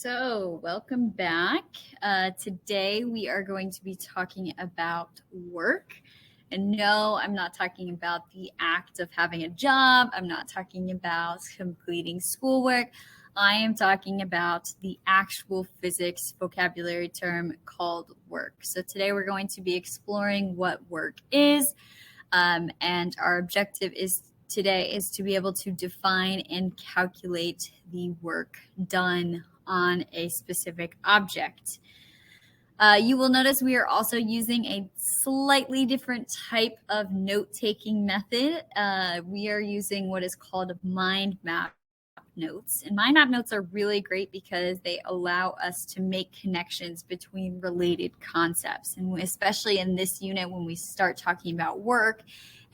So, welcome back. Today we are going to be talking about work. And no, I'm not talking about the act of having a job. I'm not talking about completing schoolwork. I am talking about the actual physics vocabulary term called work. So, today we're going to be exploring what work is. And our objective today is to be able to define and calculate the work done on a specific object. You will notice we are also using a slightly different type of note-taking method. We are using what is called mind map notes. And mind map notes are really great because they allow us to make connections between related concepts. And especially in this unit, when we start talking about work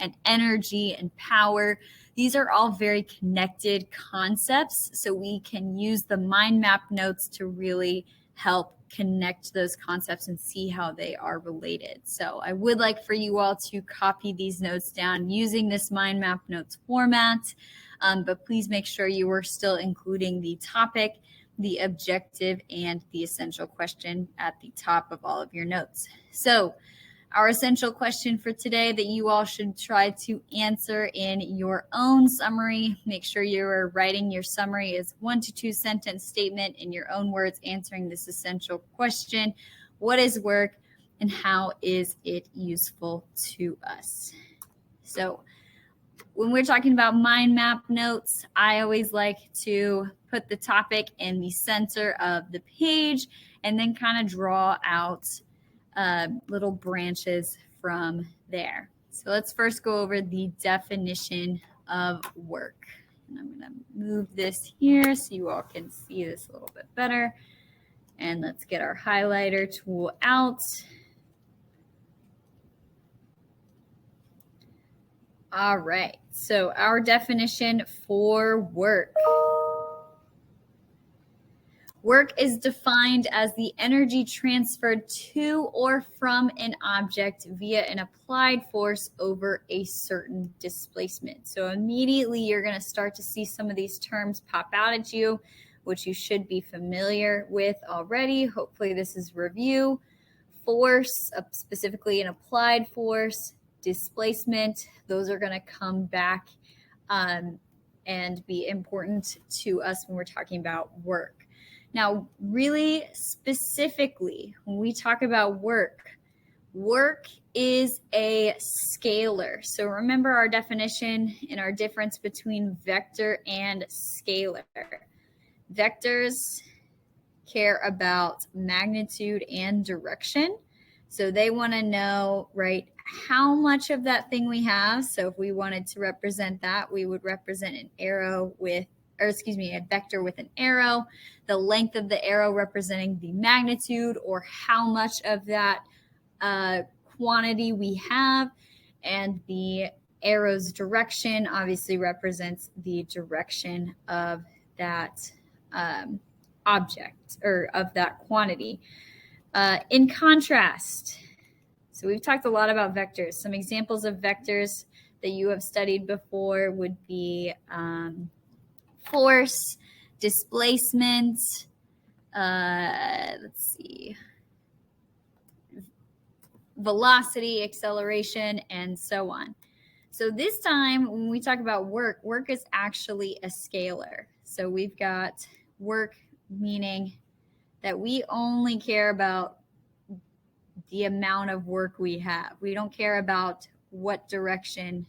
and energy and power, these are all very connected concepts. So we can use the mind map notes to really help connect those concepts and see how they are related. So I would like for you all to copy these notes down using this mind map notes format. But please make sure you are still including the topic, the objective, and the essential question at the top of all of your notes. So our essential question for today that you all should try to answer in your own summary. Make sure you are writing your summary as 1 to 2 sentence statement in your own words, answering this essential question. What is work and how is it useful to us? So when we're talking about mind map notes, I always like to put the topic in the center of the page and then kind of draw out little branches from there. So let's first go over the definition of work. And I'm going to move this here so you all can see this a little bit better. And let's get our highlighter tool out. All right, so our definition for work. Work is defined as the energy transferred to or from an object via an applied force over a certain displacement. So immediately you're going to start to see some of these terms pop out at you, which you should be familiar with already. Hopefully this is review. Force, specifically an applied force, displacement, those are going to come back and be important to us when we're talking about work. Now, really specifically, when we talk about work, work is a scalar. So remember our definition and our difference between vector and scalar. Vectors care about magnitude and direction. So they want to know, right, how much of that thing we have. So if we wanted to represent that, we would represent an arrow with, a vector with an arrow, the length of the arrow representing the magnitude or how much of that quantity we have, and the arrow's direction obviously represents the direction of that object or of that quantity. In contrast, so we've talked a lot about vectors. Some examples of vectors that you have studied before would be force, displacement, velocity, acceleration, and so on. So this time when we talk about work, work is actually a scalar. So we've got work meaning that we only care about the amount of work we have. We don't care about what direction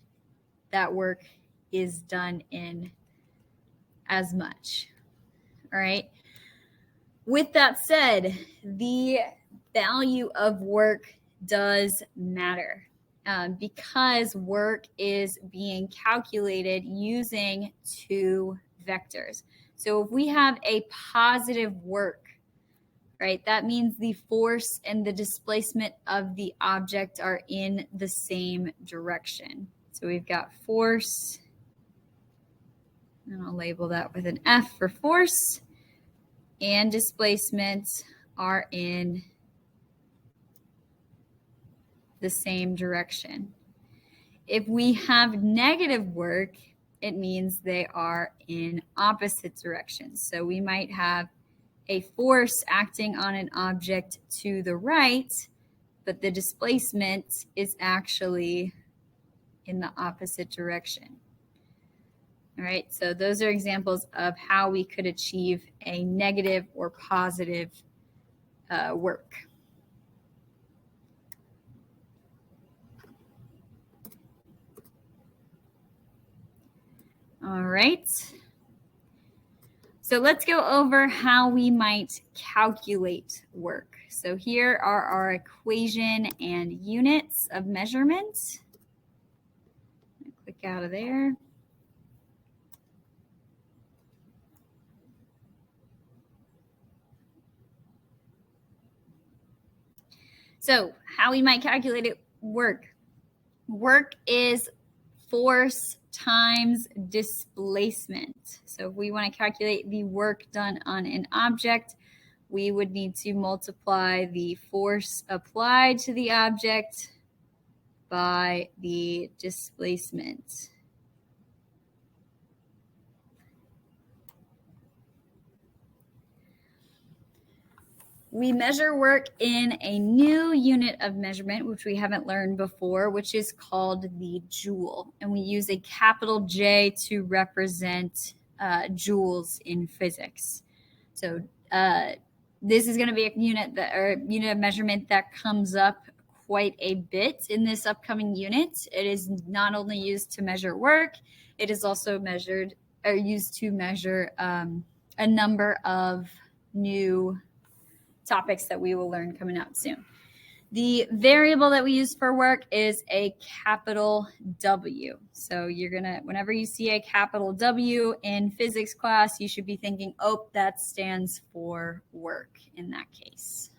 that work is done in as much. All right. With that said, the value of work does matter because work is being calculated using two vectors. So if we have a positive work, right, that means the force and the displacement of the object are in the same direction. So we've got force, and I'll label that with an F for force, and displacement are in the same direction. If we have negative work, it means they are in opposite directions. So we might have a force acting on an object to the right, but the displacement is actually in the opposite direction. All right, so those are examples of how we could achieve a negative or positive work. All right. So let's go over how we might calculate work. So here are our equation and units of measurement. Click out of there. So how we might calculate it, work. Work is force times displacement. So if we want to calculate the work done on an object, we would need to multiply the force applied to the object by the displacement. We measure work in a new unit of measurement, which we haven't learned before, which is called the joule. And we use a capital J to represent joules in physics. So this is going to be a unit of measurement that comes up quite a bit in this upcoming unit. It is not only used to measure work, it is also used to measure a number of new topics that we will learn coming out soon. The variable that we use for work is a capital W. So you're gonna, whenever you see a capital W in physics class, you should be thinking, oh, that stands for work in that case.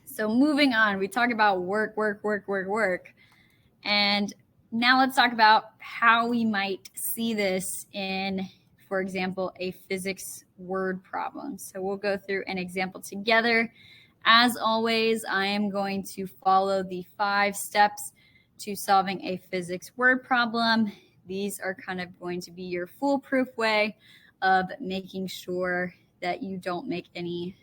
So moving on, we talk about work. And now let's talk about how we might see this in, for example, a physics word problem. So we'll go through an example together. As always, I am going to follow the 5 steps to solving a physics word problem. These are kind of going to be your foolproof way of making sure that you don't make any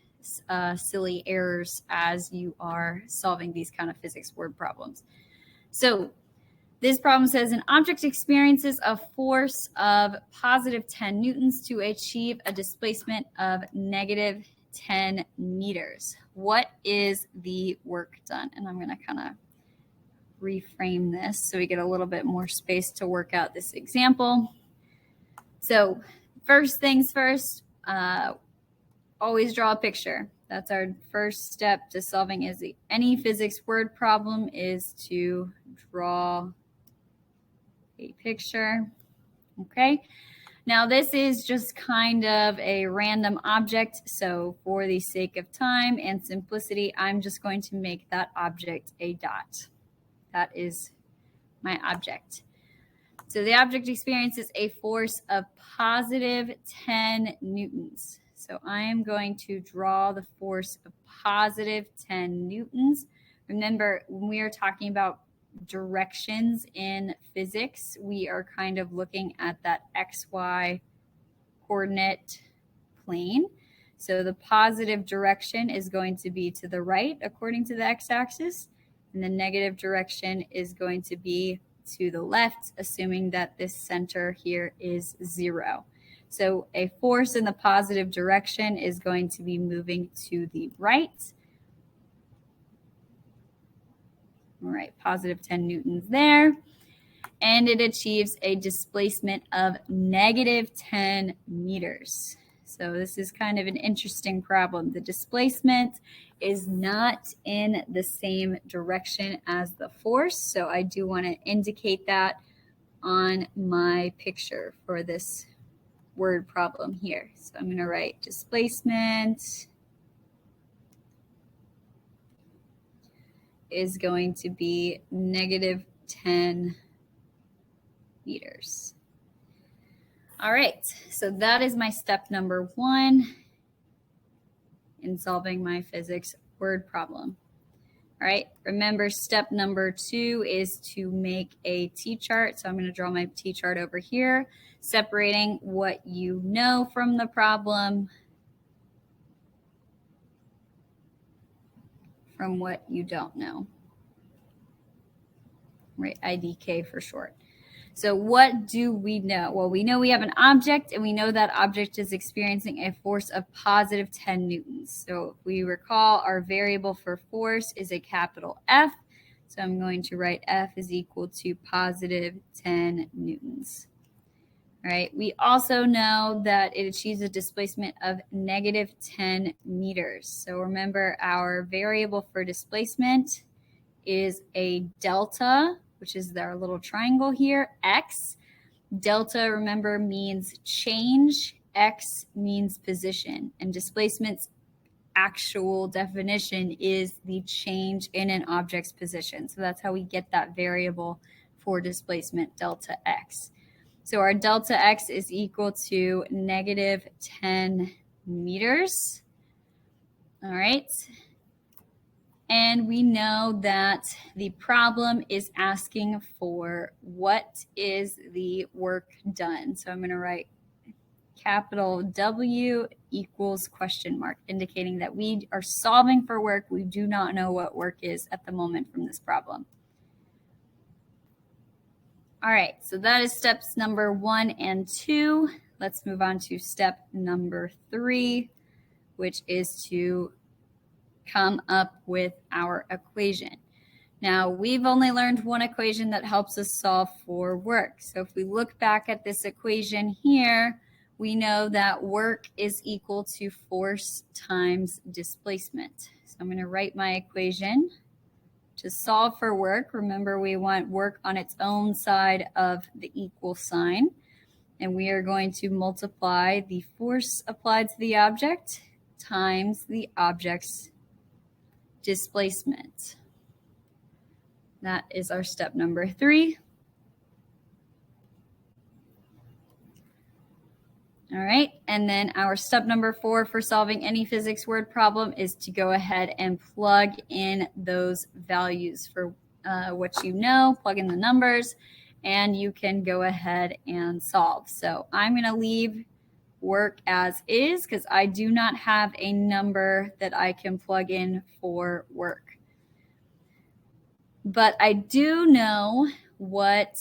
silly errors as you are solving these kind of physics word problems. So this problem says an object experiences a force of positive 10 newtons to achieve a displacement of negative 10 meters. What is the work done? And I'm going to kind of reframe this so we get a little bit more space to work out this example. So first things first, always draw a picture. That's our first step to solving any physics word problem, is to draw a picture. Okay. Now this is just kind of a random object. So for the sake of time and simplicity, I'm just going to make that object a dot. That is my object. So the object experiences a force of positive 10 newtons. So I am going to draw the force of positive 10 newtons. Remember, when we are talking about directions in physics, we are kind of looking at that XY coordinate plane. So the positive direction is going to be to the right according to the x-axis, and the negative direction is going to be to the left, assuming that this center here is 0. So a force in the positive direction is going to be moving to the right. All right, positive 10 newtons there. And it achieves a displacement of negative 10 meters. So this is kind of an interesting problem. The displacement is not in the same direction as the force. So I do want to indicate that on my picture for this word problem here. So I'm going to write displacement is going to be negative 10 meters. All right, so that is my step number 1 in solving my physics word problem. All right, remember step number 2 is to make a T-chart. So I'm going to draw my T-chart over here, separating what you know from the problem from what you don't know. Right, IDK for short. So what do we know? Well, we know we have an object, and we know that object is experiencing a force of positive 10 newtons. So if we recall, our variable for force is a capital F. So I'm going to write F is equal to positive 10 newtons. All right. We also know that it achieves a displacement of negative 10 meters. So remember, our variable for displacement is a delta, which is our little triangle here, x. Delta, remember, means change. X means position. And displacement's actual definition is the change in an object's position. So that's how we get that variable for displacement, delta x. So our delta x is equal to negative 10 meters. All right. And we know that the problem is asking for what is the work done. So I'm going to write capital W equals question mark, indicating that we are solving for work. We do not know what work is at the moment from this problem. All right, so that is steps number 1 and 2. Let's move on to step number 3, which is to come up with our equation. Now, we've only learned one equation that helps us solve for work. So if we look back at this equation here, we know that work is equal to force times displacement. So I'm going to write my equation. To solve for work, remember we want work on its own side of the equal sign. And we are going to multiply the force applied to the object times the object's displacement. That is our step number 3. All right, and then our step number 4 for solving any physics word problem is to go ahead and plug in those values for what you know, plug in the numbers, and you can go ahead and solve. So I'm going to leave work as is because I do not have a number that I can plug in for work. But I do know what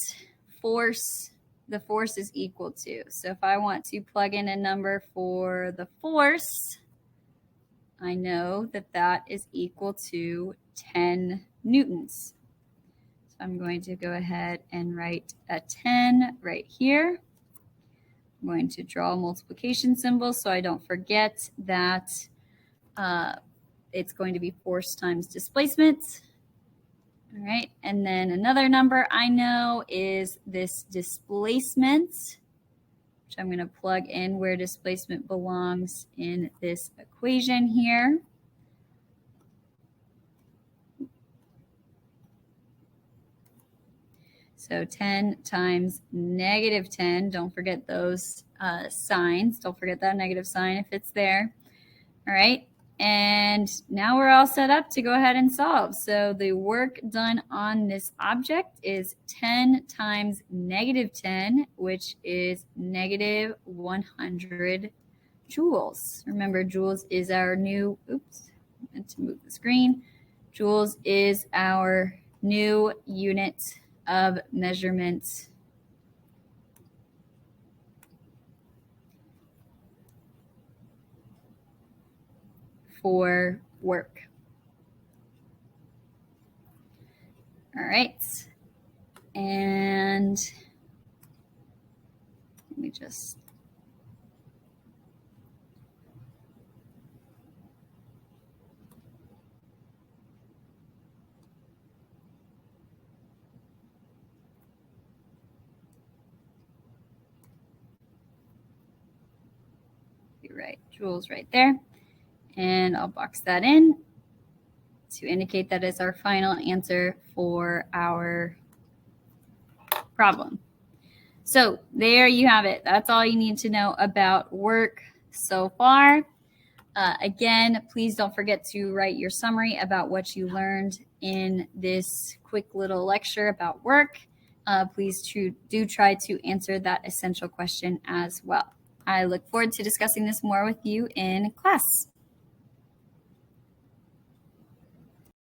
the force is equal to. So if I want to plug in a number for the force, I know that that is equal to 10 newtons. So I'm going to go ahead and write a 10 right here. I'm going to draw a multiplication symbol so I don't forget that it's going to be force times displacement. All right, and then another number I know is this displacement, which I'm going to plug in where displacement belongs in this equation here. So 10 times negative 10, don't forget those signs. Don't forget that negative sign if it's there. All right. And now we're all set up to go ahead and solve. So the work done on this object is 10 times negative 10, which is negative 100 joules. Remember, joules is our new, oops, I meant to move the screen. Joules is our new unit of measurement for work. All right. And let me just right, joules right there. And I'll box that in to indicate that is our final answer for our problem. So there you have it. That's all you need to know about work so far. Again, please don't forget to write your summary about what you learned in this quick little lecture about work, please do try to answer that essential question as well. I look forward to discussing this more with you in class.